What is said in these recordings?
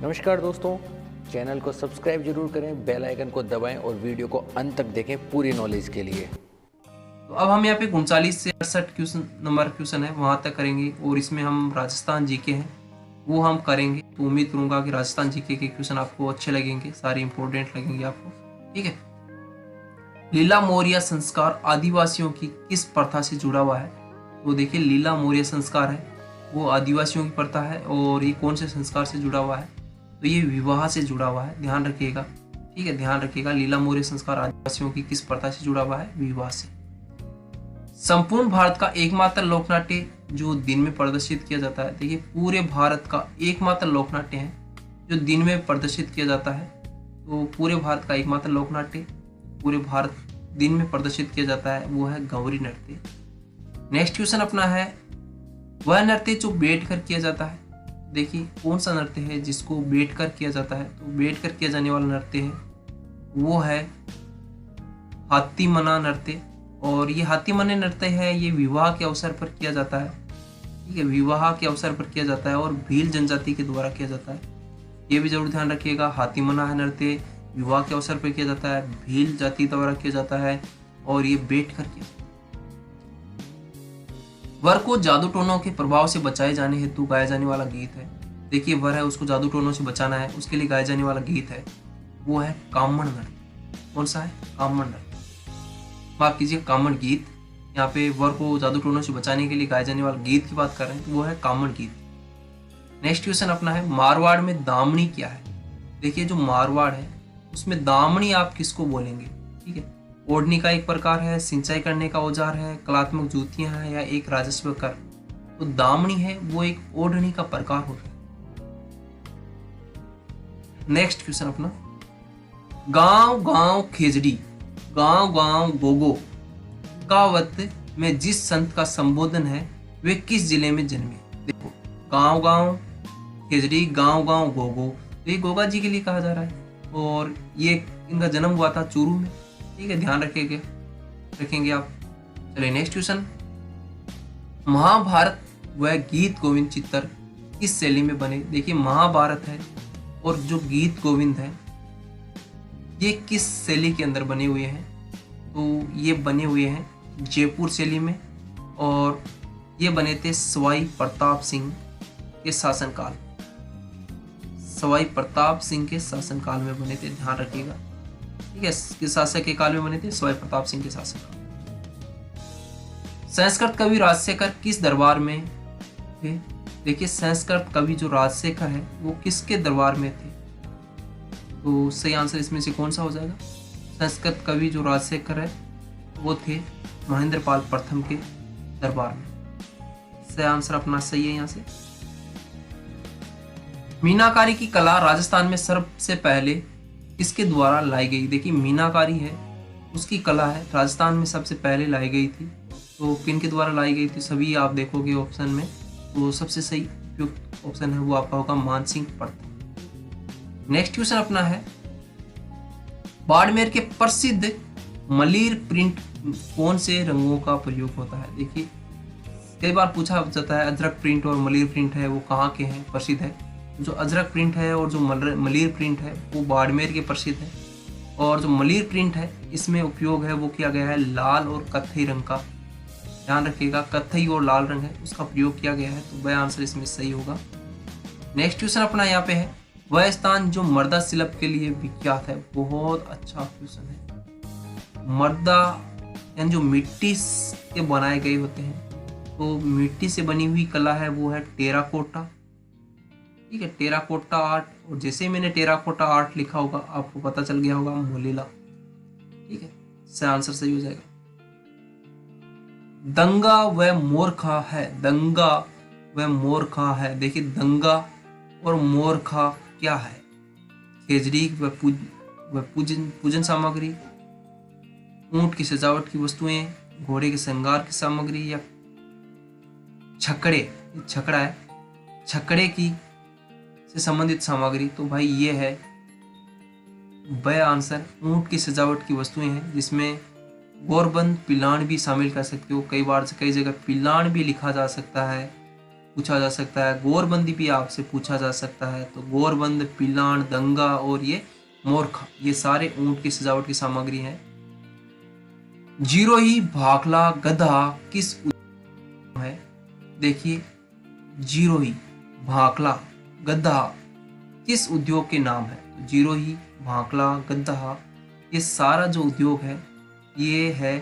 नमस्कार दोस्तों, चैनल को सब्सक्राइब जरूर करें, बेल आइकन को दबाएं और वीडियो को अंत तक देखें पूरी नॉलेज के लिए। तो अब हम यहाँ पे 39 से 68 क्वेश्चन है वहाँ तक करेंगे और इसमें हम राजस्थान जीके हैं वो हम करेंगे। तो उम्मीद करूंगा कि राजस्थान जीके के क्वेश्चन आपको अच्छे लगेंगे, सारे इंपॉर्टेंट लगेंगे आपको। ठीक है। लीला मौर्य संस्कार आदिवासियों की किस प्रथा से जुड़ा हुआ है? तो देखिए, लीला मौर्य संस्कार है वो आदिवासियों की प्रथा है और ये कौन से संस्कार से जुड़ा हुआ है? तो ये विवाह से जुड़ा हुआ है, ध्यान रखिएगा। ठीक है, ध्यान रखिएगा। लीला मौर्य संस्कार आदिवासियों की किस प्रथा से जुड़ा हुआ है? विवाह से। संपूर्ण भारत का एकमात्र लोकनाट्य जो दिन में प्रदर्शित किया जाता है, देखिए पूरे भारत का एकमात्र लोकनाट्य है जो दिन में प्रदर्शित किया जाता है। तो पूरे भारत का एकमात्र लोकनाट्य पूरे भारत दिन में प्रदर्शित किया जाता है वो है गौरी नृत्य। नेक्स्ट क्वेश्चन अपना है, वह नृत्य जो बैठकर किया जाता है। देखिए कौन सा नृत्य है जिसको बैठकर किया जाता है? तो बैठकर किया जाने वाला नृत्य है वो है हाथीमना नृत्य। और ये हाथीमने नृत्य है ये विवाह के अवसर पर किया जाता है। ठीक है, विवाह के अवसर पर किया जाता है और भील जनजाति के द्वारा किया जाता है। ये भी जरूर ध्यान रखिएगा। हाथीमना है नृत्य विवाह के अवसर पर किया जाता है, भील जाति द्वारा किया जाता है और ये बैठ कर किया जाता है। वर को जादू टोनों के प्रभाव से बचाए जाने हेतु गाया जाने वाला गीत है। देखिए वर है, उसको जादू टोनों से बचाना है, उसके लिए गाया जाने वाला गीत है वो है कामण नृत्य। कौन सा है? कामण नृत्य। माफ कीजिए, कामण गीत। यहाँ पे वर को जादू टोनों से बचाने के लिए गाए जाने वाले गीत की बात कर रहे हैं तो वो है कामण गीत। नेक्स्ट क्वेश्चन अपना है, मारवाड़ में दामनी क्या है? देखिए जो मारवाड़ है उसमें दामनी आप किसको बोलेंगे? ठीक है, ओढ़नी का एक प्रकार है, सिंचाई करने का औजार है, कलात्मक जूतियां हैं या एक राजस्व कर। तो दामनी है वो एक ओढ़नी का प्रकार होता है। नेक्स्ट क्वेश्चन अपना, गांव गांव खेजड़ी गांव गांव गोगो कावत में जिस संत का संबोधन है वे किस जिले में जन्मे? देखो, गांव गांव खेजड़ी गांव गांव गोगो, तो ये गोगा जी के लिए कहा जा रहा है और ये इनका जन्म हुआ था चूरू में। ठीक है, ध्यान रखेंगे आप। चलिए नेक्स्ट क्वेश्चन, महाभारत व गीत गोविंद चित्र किस शैली में बने? देखिए महाभारत है और जो गीत गोविंद है ये किस शैली के अंदर बने हुए हैं? तो ये बने हुए हैं जयपुर शैली में और ये बने थे सवाई प्रताप सिंह के शासनकाल। सवाई प्रताप सिंह के शासनकाल में बने थे, ध्यान रखिएगा। ठीक है, किस शासक के काल में बने थे? सवाई प्रताप सिंह के शासनकाल। संस्कृत कवि राजशेखर किस दरबार में थे? देखिए संस्कृत कवि जो राजशेखर है वो किसके दरबार में थे? तो सही आंसर इसमें से कौन सा हो जाएगा? संस्कृत कवि जो राजशेखर है वो थे महेंद्रपाल प्रथम के दरबार में। सही आंसर अपना सही है यहाँ से। मीनाकारी की कला राजस्थान में सबसे पहले किसके द्वारा लाई गई? देखिए मीनाकारी है उसकी कला है राजस्थान में सबसे पहले लाई गई थी। तो किन के द्वारा लाई गई थी? सभी आप देखोगे ऑप्शन में तो सबसे सही उपयुक्त ऑप्शन है वो आपका होगा मानसिंह प्रथम। नेक्स्ट क्वेश्चन अपना है, बाड़मेर के प्रसिद्ध मलिर प्रिंट कौन से रंगों का प्रयोग होता है? देखिए कई बार पूछा जाता है अजरक प्रिंट और मलिर प्रिंट है वो कहाँ के हैं, प्रसिद्ध है? जो अजरक प्रिंट है और जो मलिर प्रिंट है वो बाड़मेर के प्रसिद्ध है और जो मलिर प्रिंट है इसमें उपयोग है वो किया गया है लाल और कत्थई रंग का। ध्यान रखिएगा, कत्थई और लाल रंग है उसका प्रयोग किया गया है, तो वह आंसर इसमें सही होगा। नेक्स्ट क्वेश्चन अपना यहाँ पे है, वह स्थान जो मर्दा शिल्प के लिए विख्यात है। बहुत अच्छा क्वेश्चन है। मर्दा यानी जो मिट्टी के बनाए गए होते हैं, तो मिट्टी से बनी हुई कला है वो है टेराकोटा। ठीक है, टेराकोटा आर्ट। और जैसे ही मैंने टेराकोटा आर्ट लिखा होगा आपको पता चल गया होगा मोलेला। ठीक है, इससे आंसर सही हो जाएगा। दंगा व मोरखा है, दंगा व मोरखा है। देखिए दंगा और मोरखा क्या है? खेजड़ी व पूजन सामग्री, ऊंट की सजावट की वस्तुएं, घोड़े के श्रृंगार की सामग्री या छकड़ा है, छकड़े की से संबंधित सामग्री। तो भाई ये है वह आंसर ऊंट की सजावट की वस्तुएं हैं जिसमें गोरबंद पिलान भी शामिल कर सकते हो। कई बार कई जगह पिलान भी लिखा जा सकता है पूछा जा सकता है, गोरबंदी भी आपसे पूछा जा सकता है। तो गोरबंद, पिलान, दंगा और ये मोरखा, ये सारे ऊंट की सजावट की सामग्री है। जीरोही, भाखला, गधा किस उद्योग है? देखिए जीरोही, भाखला, गधा किस उद्योग के नाम है? तो जीरोही, भाखला, गधा ये सारा जो उद्योग है ये है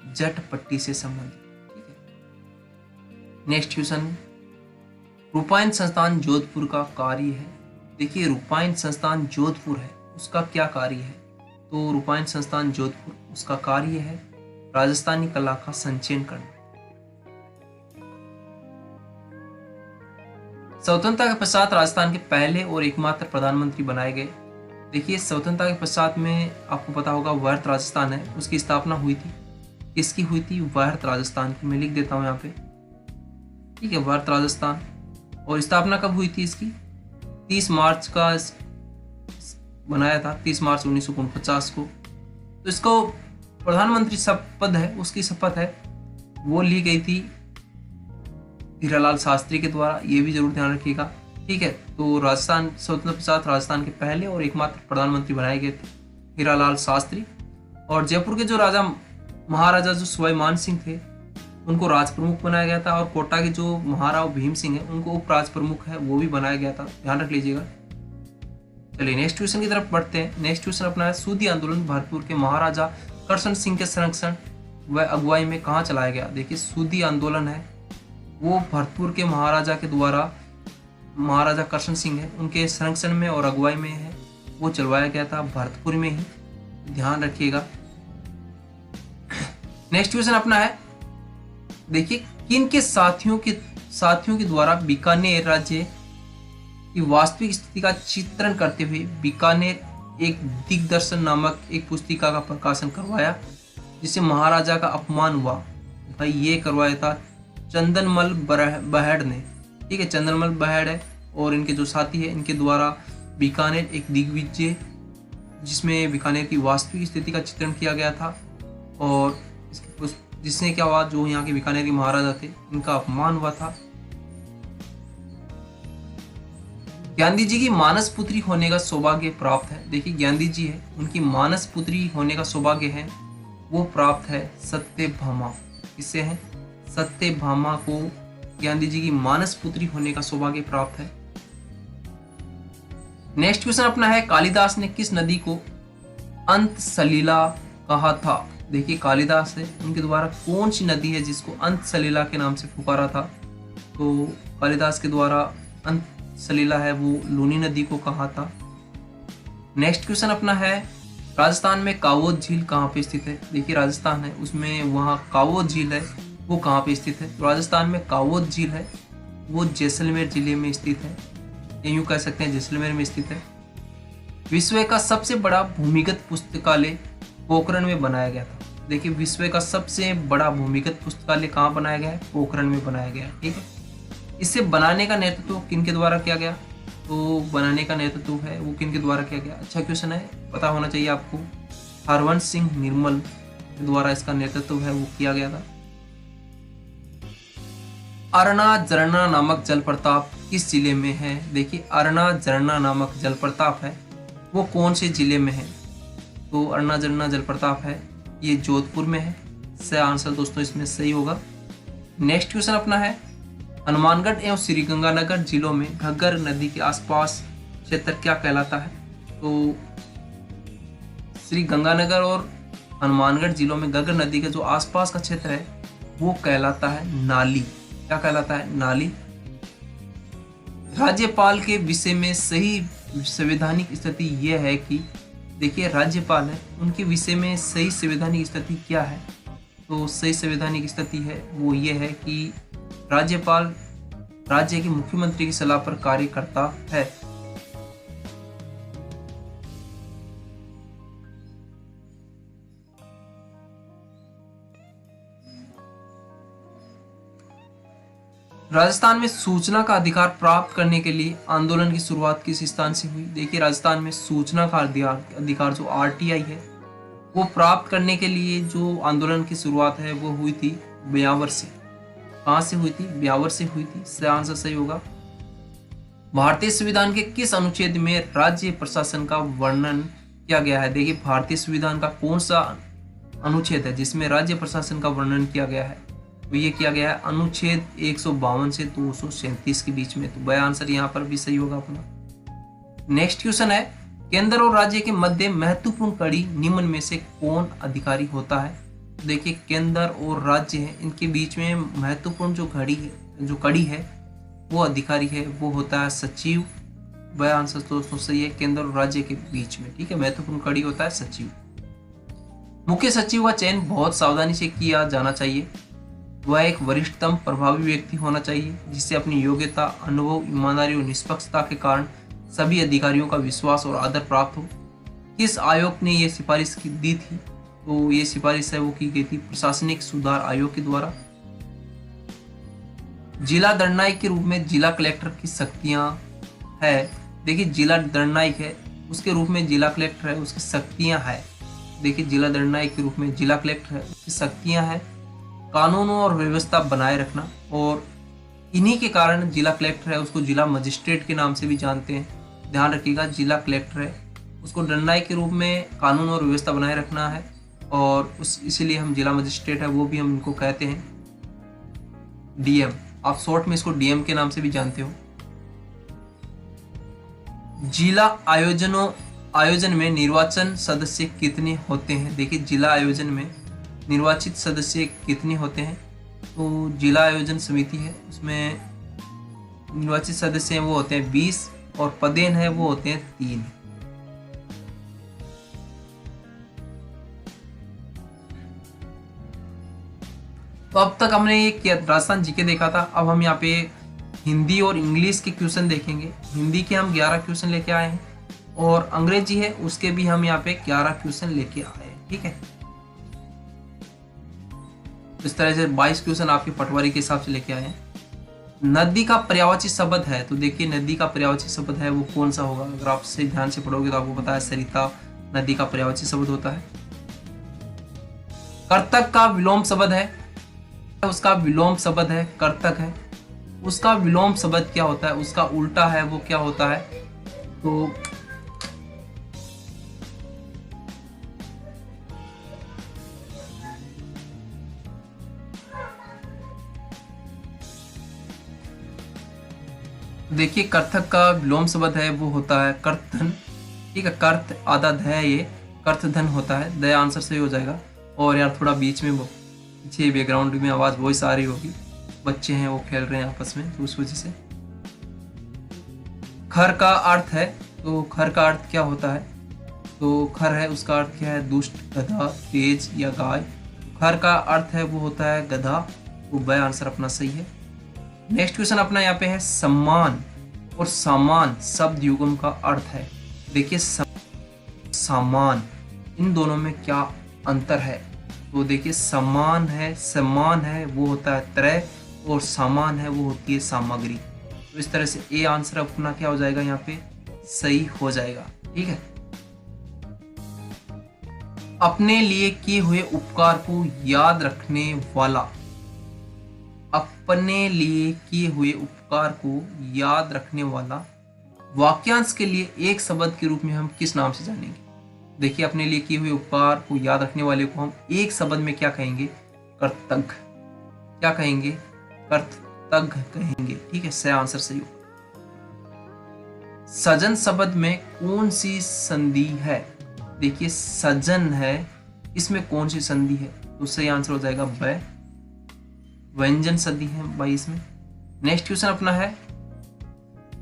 जट पट्टी से संबंधित। ठीक है। नेक्स्ट क्वेश्चन, रूपायन संस्थान जोधपुर का कार्य है। देखिए रूपायन संस्थान जोधपुर है, उसका क्या कार्य है? तो रूपायन संस्थान जोधपुर, उसका कार्य है राजस्थानी कला का संचयन करना। स्वतंत्रता के पश्चात राजस्थान के पहले और एकमात्र प्रधानमंत्री बनाए गए। देखिए स्वतंत्रता के पश्चात में आपको पता होगा वर्त राजस्थान है, उसकी स्थापना हुई थी। किसकी हुई थी? वर्त राजस्थान की। मैं लिख देता हूँ यहाँ पे, ठीक है, वर्त राजस्थान। और स्थापना कब हुई थी इसकी? 30 मार्च का बनाया था, 30 मार्च 1949 को। तो इसको प्रधानमंत्री पद है, उसकी शपथ है वो ली गई थी हीरालाल शास्त्री के द्वारा, ये भी जरूर ध्यान रखिएगा। ठीक है, तो राजस्थान स्वतंत्रता पश्चात राजस्थान के पहले और एकमात्र प्रधानमंत्री बनाए गए थे हीरालाल शास्त्री। और जयपुर के जो राजा महाराजा जो सवाई मान सिंह थे उनको राज प्रमुख बनाया गया था। और कोटा के जो महाराव भीम सिंह है उनको उप राज प्रमुख है वो भी बनाया गया था, ध्यान रख लीजिएगा। चलिए नेक्स्ट क्वेश्चन की तरफ बढ़ते हैं। नेक्स्ट क्वेश्चन अपना है, सूदी आंदोलन भरतपुर के महाराजा करशन सिंह के संरक्षण व अगुवाई में कहाँ चलाया गया? देखिए सूदी आंदोलन है वो भरतपुर के महाराजा के द्वारा, महाराजा करशन सिंह है उनके संरक्षण में और अगुवाई में है वो चलवाया गया था, भरतपुर में ही, ध्यान रखिएगा। नेक्स्ट क्वेश्चन अपना है, देखिए किन के साथियों के द्वारा बीकानेर राज्य की वास्तविक स्थिति का चित्रण करते हुए बीकानेर एक दिग्दर्शन नामक एक पुस्तिका का प्रकाशन करवाया, जिससे महाराजा का अपमान हुआ? भाई ये करवाया था चंदनमल बहेड़ ने। ठीक है, चंदनमल बहेड़ है और इनके जो साथी है इनके द्वारा बीकानेर एक दिग्विजय, जिसमें बीकानेर की वास्तविक स्थिति का चित्रण किया गया था और जिसने क्या हुआ, जो यहाँ के बीकानेर के महाराजा थे इनका अपमान हुआ था। गांधी जी की मानस पुत्री होने का सौभाग्य प्राप्त है। देखिए गांधी जी है उनकी मानस पुत्री होने का सौभाग्य है वो प्राप्त है सत्यभामा। किससे है? सत्यभामा को गांधी जी की मानस पुत्री होने का सौभाग्य प्राप्त है। नेक्स्ट क्वेश्चन अपना है, कालिदास ने किस नदी को अंत सलीला कहा था? देखिए कालिदास है उनके द्वारा कौन सी नदी है जिसको अंत सलीला के नाम से पुकारा था? तो कालिदास के द्वारा अंत सलीला है वो लूनी नदी को कहा था। नेक्स्ट क्वेश्चन अपना है, राजस्थान में कावोद झील कहाँ पे स्थित है? देखिए राजस्थान है उसमें वहाँ कावोद झील है वो कहाँ पे स्थित है? तो राजस्थान में कावोद झील है वो जैसलमेर जिले में स्थित है, या यूँ कह सकते हैं जैसलमेर में स्थित है। विश्व का सबसे बड़ा भूमिगत पुस्तकालय पोखरण में बनाया गया था। देखिए विश्व का सबसे बड़ा भूमिगत पुस्तकालय कहाँ बनाया गया है? पोखरण में बनाया गया है। ठीक है, इसे बनाने का नेतृत्व किनके द्वारा किया गया? तो बनाने का नेतृत्व है वो किनके द्वारा किया गया? अच्छा क्वेश्चन है, पता होना चाहिए आपको। हरवंश सिंह निर्मल के द्वारा इसका नेतृत्व है वो किया गया था। अरना झरना नामक जलप्रपात किस जिले में है? देखिए अरना झरना नामक जलप्रपात है वो कौन से जिले में है? तो अरना झरना जलप्रपात है ये जोधपुर में है। सही आंसर दोस्तों इसमें सही होगा। नेक्स्ट क्वेश्चन अपना है, हनुमानगढ़ एवं श्रीगंगानगर जिलों में घग्गर नदी के आसपास क्षेत्र क्या कहलाता है? तो श्री गंगानगर और हनुमानगढ़ जिलों में घग्गर नदी के जो आसपास का क्षेत्र है वो कहलाता है नाली। क्या कहलाता है? नाली। राज्यपाल के विषय में सही संवैधानिक स्थिति यह है कि, देखिए राज्यपाल है उनके विषय में सही संवैधानिक स्थिति क्या है? तो सही संवैधानिक स्थिति है वो ये है कि राज्यपाल राज्य के मुख्यमंत्री की सलाह पर कार्य करता है। राजस्थान में सूचना का अधिकार प्राप्त करने के लिए आंदोलन की शुरुआत किस स्थान से हुई? देखिए राजस्थान में सूचना का अधिकार जो आरटीआई है वो प्राप्त करने के लिए जो आंदोलन की शुरुआत है वो हुई थी ब्यावर से। कहाँ से हुई थी? ब्यावर से हुई थी। सही आंसर सही होगा। भारतीय संविधान के किस अनुच्छेद में राज्य प्रशासन का वर्णन किया गया है? देखिए भारतीय संविधान का कौन सा अनुच्छेद है जिसमें राज्य प्रशासन का वर्णन किया गया है? तो ये किया गया है अनुच्छेद 152 से 237 के बीच में। तो वह आंसर यहाँ पर भी सही होगा अपना। नेक्स्ट क्वेश्चन है, केंद्र और राज्य के मध्य महत्वपूर्ण कड़ी निम्न में से कौन अधिकारी होता है? देखिए केंद्र और राज्य है, इनके बीच में महत्वपूर्ण जो कड़ी है वो अधिकारी है, वो होता है सचिव। वह आंसर दोस्तों सही है, केंद्र और राज्य के बीच में। ठीक है, महत्वपूर्ण कड़ी होता है सचिव। मुख्य सचिव का चयन बहुत सावधानी से किया जाना चाहिए। वह एक वरिष्ठतम प्रभावी व्यक्ति होना चाहिए जिससे अपनी योग्यता, अनुभव, ईमानदारी और निष्पक्षता के कारण सभी अधिकारियों का विश्वास और आदर प्राप्त हो। किस आयोग ने यह सिफारिश दी थी? तो ये सिफारिश है वो की गई थी प्रशासनिक सुधार आयोग के द्वारा। जिला दंडायुक्त के रूप में जिला कलेक्टर की शक्तियां है। देखिए जिला दंडायुक्त है, उसके रूप में जिला कलेक्टर है, उसकी शक्तियां है। देखिए जिला दंडायुक्त के रूप में जिला कलेक्टर है, उसकी शक्तियां है कानून और व्यवस्था बनाए रखना, और इन्हीं के कारण जिला कलेक्टर है उसको जिला मजिस्ट्रेट के नाम से भी जानते हैं। ध्यान रखिएगा, जिला कलेक्टर है उसको दंडायुक्त के रूप में कानून और व्यवस्था बनाए रखना है, और इसीलिए हम जिला मजिस्ट्रेट है वो भी हम इनको कहते हैं डीएम। आप शॉर्ट में इसको डीएम के नाम से भी जानते हो। जिला आयोजन में निर्वाचन सदस्य कितने होते हैं? देखिए जिला आयोजन में निर्वाचित सदस्य कितने होते हैं? तो जिला आयोजन समिति है उसमें निर्वाचित सदस्य हैं वो होते हैं 20, और पदेन है वो होते हैं 3। तो अब तक हमने ये राजस्थान जीके देखा था। अब हम यहाँ पे हिंदी और इंग्लिश के क्वेश्चन देखेंगे। हिंदी के हम 11 क्वेश्चन लेके आए हैं, और अंग्रेजी है उसके भी हम यहाँ पे 11 क्वेश्चन लेके आए हैं। ठीक है, इस तरह से 22 क्वेश्चन आपके पटवारी के हिसाब से लेके आए हैं। नदी का पर्यायवाची शब्द है, तो देखिए नदी का पर्यायवाची शब्द है वो कौन सा होगा? अगर आप सही ध्यान से पढ़ोगे तो आपको पता है सरिता नदी का पर्यायवाची शब्द होता है। कर्तक का विलोम शब्द है, उसका विलोम शब्द है कर्तक है। उसका विलोम शब्द क्या होता है? उसका उल्टा है वो क्या होता है? तो देखिए कर्तक का विलोम शब्द है वो होता है कर्तधन। ठीक है, कर्त आधा ध है, ये कर्तधन होता है। द आंसर सही हो जाएगा। और यार थोड़ा बीच में पीछे बैकग्राउंड में आवाज वॉइस आ रही होगी, बच्चे हैं वो खेल रहे हैं आपस में, तो उस वजह से। खर का अर्थ है, तो खर का अर्थ क्या होता है? तो खर है उसका अर्थ क्या है? दुष्ट, गधा, तेज या गाय। खर का अर्थ है वो होता है गधा। तो ब आंसर अपना सही है। नेक्स्ट क्वेश्चन अपना यहाँ पे है सम्मान और सामान शब्द युग्म का अर्थ है। देखिए सामान, इन दोनों में क्या अंतर है? तो देखिए सम्मान है वो होता है त्रय, और सामान है वो होती है सामग्री। तो इस तरह से ए आंसर अपना क्या हो जाएगा? यहाँ पे सही हो जाएगा। ठीक है, अपने लिए किए हुए उपकार को याद रखने वाला। अपने लिए किए हुए उपकार को याद रखने वाला वाक्यांश के लिए एक शब्द के रूप में हम किस नाम से जानेंगे? देखिए अपने लिए किए हुए उपकार को याद रखने वाले को हम एक शब्द में क्या कहेंगे? कर्तज्ञ। क्या कहेंगे? कर्तज्ञ कहेंगे। ठीक है, सही आंसर सही होगा। सजन शब्द में कौन सी संधि है? देखिए सजन है, इसमें कौन सी संधि है? तो सही आंसर हो जाएगा ब। व्यंजन संधि है भाई इसमें। नेक्स्ट क्वेश्चन अपना है,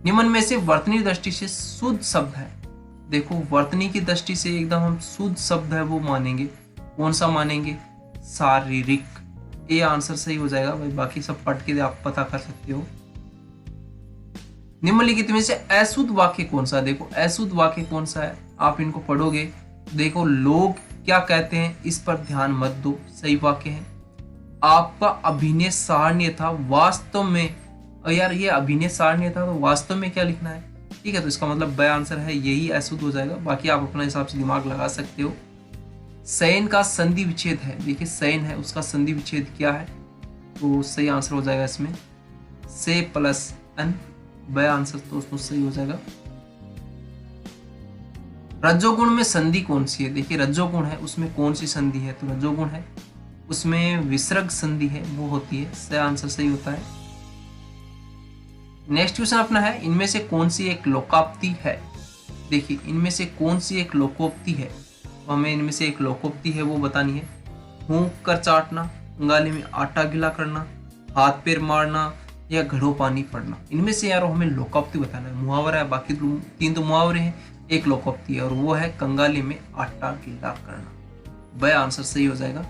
निम्न में से वर्तनी दृष्टि से शुद्ध शब्द है। देखो वर्तनी की दृष्टि से एकदम हम शुद्ध शब्द है वो मानेंगे। कौन सा मानेंगे? शारीरिक। ये आंसर सही हो जाएगा भाई, बाकी सब पढ़ के आप पता कर सकते हो। निम्नलिखित में से अशुद्ध वाक्य कौन सा? देखो अशुद्ध वाक्य कौन सा है, आप इनको पढ़ोगे। देखो लोग क्या कहते हैं इस पर ध्यान मत दो, सही वाक्य है। आपका अभिनय सराहनीय था, वास्तव में, और यार ये अभिनय सराहनीय था तो वास्तव में क्या लिखना है? ठीक है, तो इसका मतलब ब आंसर है, यही अशुद्ध हो जाएगा। बाकी आप अपने हिसाब से दिमाग लगा सकते हो। शयन का संधि विच्छेद है। देखिए शयन है उसका संधि विच्छेद क्या है? तो सही आंसर हो जाएगा इसमें से प्लस एन। ब आंसर तो उसमें सही हो जाएगा। रजोगुण में संधि कौन सी है? देखिए रजोगुण है उसमें कौन सी संधि है? तो रजोगुण है उसमें विसर्ग संधि है, वो होती है। सही आंसर सही होता है। नेक्स्ट क्वेश्चन अपना है, इनमें से कौन सी एक लोकोक्ति है? देखिए इनमें से कौन सी एक लोकोक्ति है, तो हमें इनमें से एक लोकोक्ति है वो बतानी है। फूंक कर चाटना, कंगाली में आटा गीला करना, हाथ पैर मारना या घड़ों पानी पड़ना। इनमें से यार हमें लोकोक्ति बताना है। मुहावरा है, बाकी 3 तो मुहावरे हैं, एक लोकोक्ति है और वो है कंगाली में आटा गीला करना। ब आंसर सही हो जाएगा।